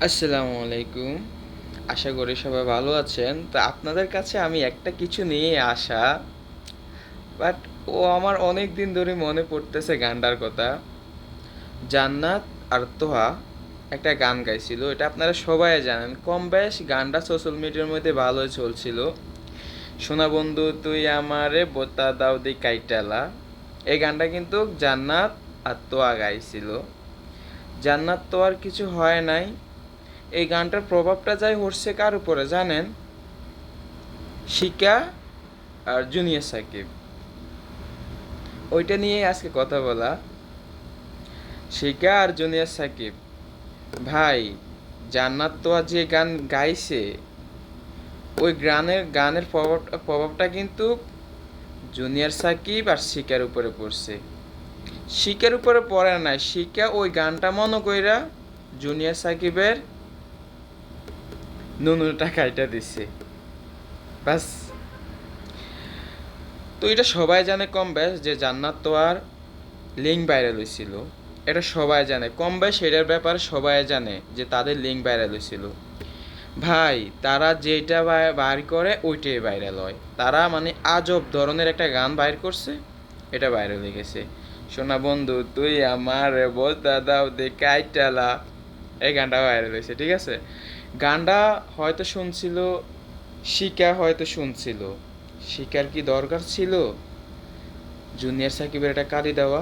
আসসালামু আলাইকুম। আশা করি সবাই ভালো আছেন। তো আপনাদের কাছে আমি একটা কিছু নিয়ে আসা, বাট আমার অনেক দিন ধরে মনে পড়তেছে গানটার কথা। জান্নাত আর তোহা একটা গান গাইছিল, এটা আপনারা সবাই জানেন। কম বেশ গানটা সোশ্যাল মিডিয়ার মধ্যে ভালোই চলছিল। সোনা বন্ধু তুই আমারে বোতা দাও দি কাইটালা, এই গানটা কিন্তু জান্নাত আর তোয়া গাইছিল। জান্নাত তো আর কিছু হয় নাই। এই গানটার প্রভাবটা যাই হচ্ছে কার উপরে জানেন? শিকা আর জুনিয়র সাকিব। ওইটা নিয়ে আজকে কথা বলা। শিকা আর জুনিয়র সাকিব ভাই, জান্নাত তো আর যে গান গাইছে, ওই গানের প্রভাবটা কিন্তু জুনিয়র সাকিব আর শিকার উপরে পড়ছে। শিকার উপরে পড়ে নাই, শিকা ওই গানটা মনে কইরা জুনিয়র সাকিবের নুনুটা কাইটা দিছে। বাস। তো এটা সবাই জানে কম বেশ যে জান্নাত তো আর লিঙ্ক ভাইরাল হয়েছিল। এটা সবাই জানে কম বেশ, এটার ব্যাপারে সবাই জানে যে তাদের লিঙ্ক ভাইরাল হয়েছিল। ভাই, তারা যেটা বাইর করে ওইটাই ভাইরাল হয়। তারা মানে আজব ধরনের একটা গান বাইর করছে, এটা ভাইরাল হয়ে গেছে। সোনা বন্ধু তুই আমার বলতা দাও দে কাইটালা, এই গানটা ভাইরাল হয়েছে, ঠিক আছে। গানটা হয়তো শুনছিল শিকা, হয়তো শুনছিল। শিকার কি দরকার ছিল জুনিয়র সাকিবের একটা কালি দেওয়া?